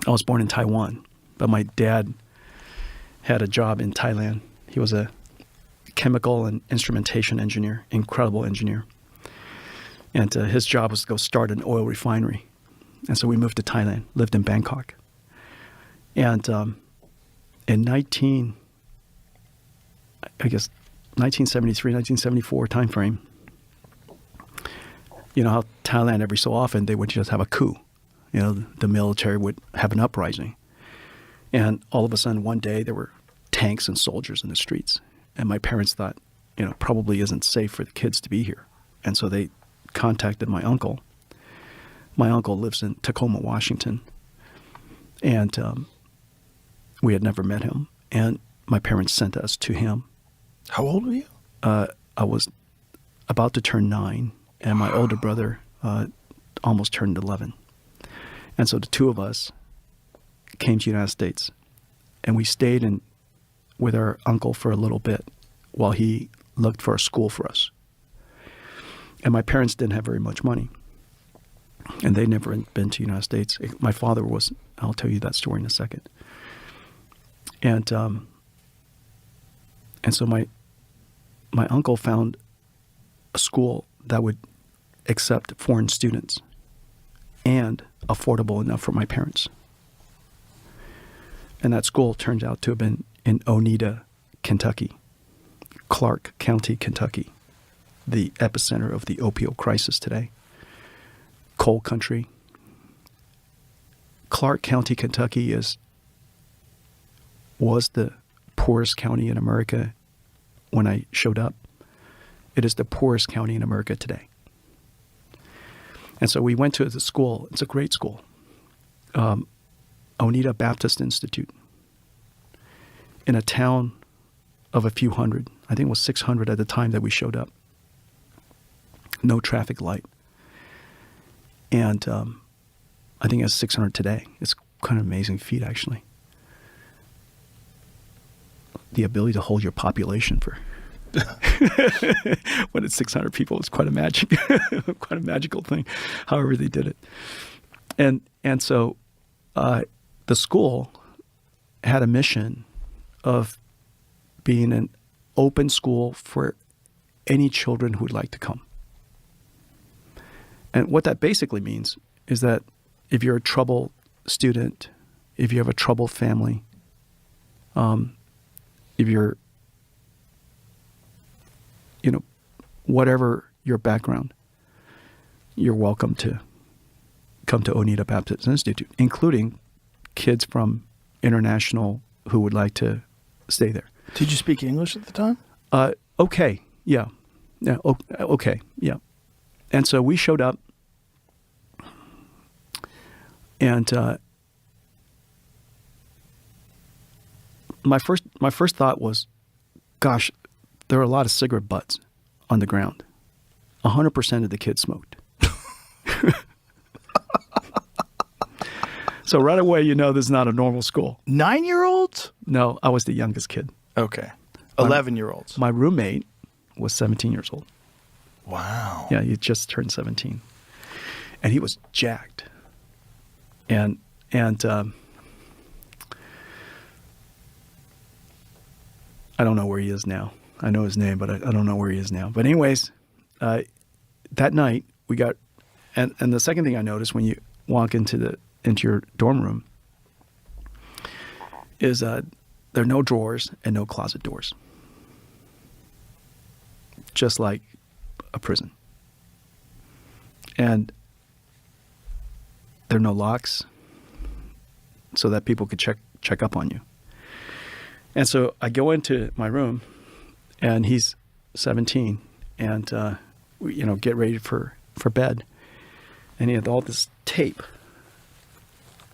I was born in Taiwan, but my dad had a job in Thailand. He was a chemical and instrumentation engineer, incredible engineer. And his job was to go start an oil refinery. And so we moved to Thailand, lived in Bangkok. And in 1973, 1974 timeframe, you know how Thailand every so often they would just have a coup. You know, the military would have an uprising. And all of a sudden one day there were tanks and soldiers in the streets. And my parents thought, you know, probably isn't safe for the kids to be here. And so they contacted my uncle. My uncle lives in Tacoma, Washington. And we had never met him. And my parents sent us to him. How old were you? I was about to turn 9, and my older brother almost turned 11. And so the two of us came to the United States, and we stayed with our uncle for a little bit while he looked for a school for us. And my parents didn't have very much money, and they'd never been to the United States. My father was, I'll tell you that story in a second. And so my uncle found a school that would accept foreign students and affordable enough for my parents. And that school turned out to have been in Oneida, Kentucky, Clark County, Kentucky, the epicenter of the opioid crisis today. Coal country. Clark County, Kentucky was the poorest county in America when I showed up. It is the poorest county in America today. And so we went to the school. It's a great school. Oneida Baptist Institute. In a town of a few hundred. I think it was 600 at the time that we showed up. No traffic light. And I think it's 600 today. It's kind of an amazing feat, actually. The ability to hold your population for when it's 600 people is quite a magical thing. However they did it, and so the school had a mission of being an open school for any children who would like to come. And what that basically means is that if you're a troubled student, if you have a troubled family, if you're, you know, whatever your background, you're welcome to come to Oneida Baptist Institute, including kids from international who would like to stay there. Did you speak English at the time? Okay, yeah. Okay, yeah. And so we showed up, and my first thought was, gosh, there are a lot of cigarette butts on the ground. 100% of the kids smoked. So right away, you know this is not a normal school. 9-year-olds? No, I was the youngest kid. Okay. 11-year-olds. My roommate was 17 years old. Wow. Yeah, he just turned 17. And he was jacked. And I don't know where he is now. I know his name, but I don't know where he is now. But anyways, that night we got, and the second thing I noticed when you walk into your dorm room is there are no drawers and no closet doors. Just like a prison. And there are no locks so that people could check up on you. And so I go into my room, and he's 17, and we, get ready for bed. And he had all this tape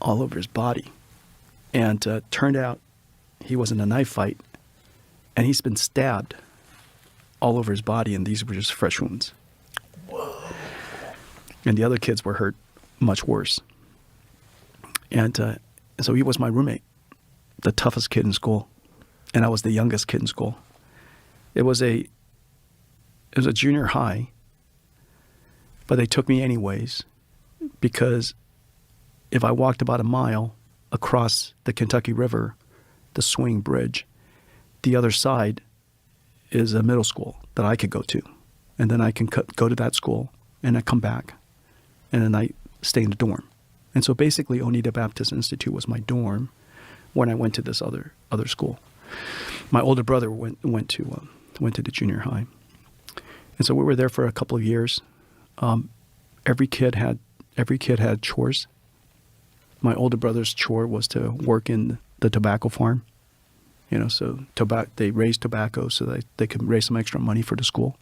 all over his body. And turned out he was in a knife fight, and he's been stabbed all over his body, and these were just fresh wounds. Whoa. And the other kids were hurt much worse. And so he was my roommate, the toughest kid in school, and I was the youngest kid in school. It was a junior high, but they took me anyways, because if I walked about a mile, across the Kentucky River, the Swing Bridge. The other side is a middle school that I could go to. And then I can go to that school and I come back and then I stay in the dorm. And so basically Oneida Baptist Institute was my dorm when I went to this other school. My older brother went to the junior high. And so we were there for a couple of years. Every kid had chores. My older brother's chore was to work in the tobacco farm. So they raised tobacco so that they could raise some extra money for the school,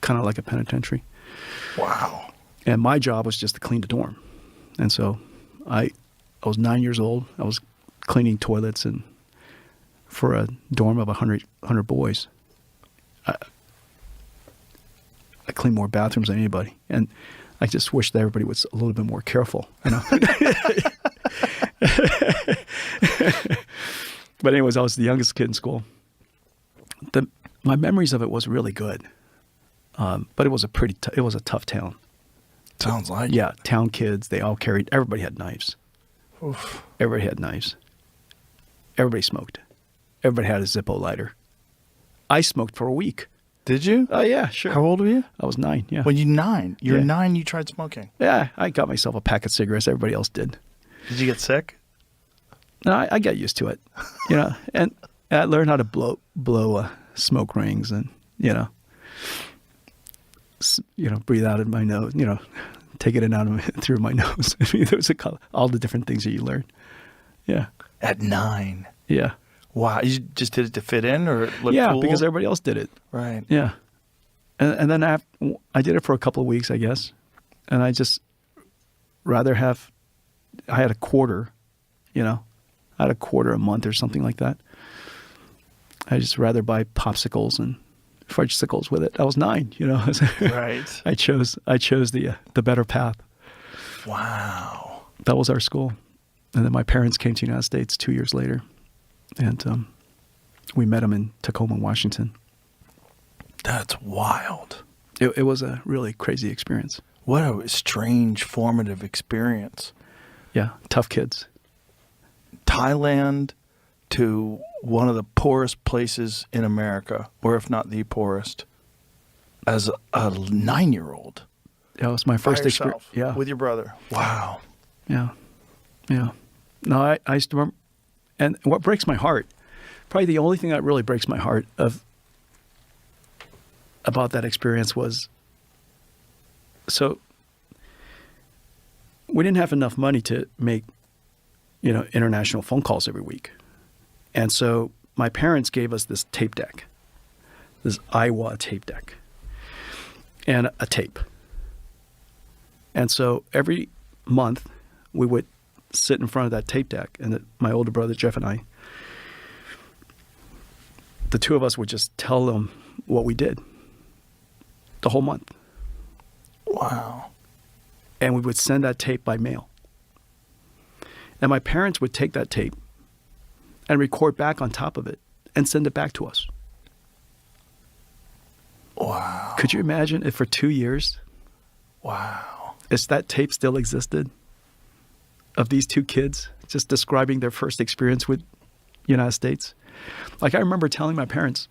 kind of like a penitentiary. Wow. And my job was just to clean the dorm. And so I was 9 years old. I was cleaning toilets and for a dorm of 100 boys. I cleaned more bathrooms than anybody. And I just wish that everybody was a little bit more careful, But anyways, I was the youngest kid in school. My memories of it was really good, but it was a tough town. Sounds like yeah, town kids. Everybody had knives. Oof. Everybody had knives. Everybody smoked. Everybody had a Zippo lighter. I smoked for a week. Did you? Oh yeah, sure. How old were you? I was 9. Yeah. When you 9, you're Yeah. 9. You tried smoking. Yeah, I got myself a pack of cigarettes. Everybody else did. Did you get sick? No, I got used to it, and I learned how to blow smoke rings and, breathe out of my nose, take it in out of through my nose. I mean, there was all the different things that you learn. Yeah. At 9. Yeah. Wow. You just did it to fit in or look Yeah, cool? because everybody else did it. Right. Yeah. And then I did it for a couple of weeks, I guess. And I just rather I had a quarter, I had a quarter a month or something like that. I just rather buy popsicles and fudgesicles with it. I was 9, Right. I chose the better path. Wow. That was our school. And then my parents came to the United States 2 years later. And we met them in Tacoma, Washington. That's wild. It was a really crazy experience. What a strange, formative experience. Yeah, tough kids. Thailand to one of the poorest places in America, or if not the poorest, as a 9-year-old. Yeah, it was my first experience. yourself, Yeah. with your brother. Wow. Yeah. Yeah. No, I used to remember, and what breaks my heart, probably the only thing that really breaks my heart about that experience was, so we didn't have enough money to make, international phone calls every week. And so my parents gave us this tape deck, this Iowa tape deck, and a tape. And so every month we would sit in front of that tape deck, and my older brother Jeff and I, the two of us would just tell them what we did the whole month. Wow. And we would send that tape by mail. And my parents would take that tape and record back on top of it and send it back to us. Wow. Could you imagine if for 2 years, Wow. if that tape still existed of these two kids just describing their first experience with United States? Like, I remember telling my parents,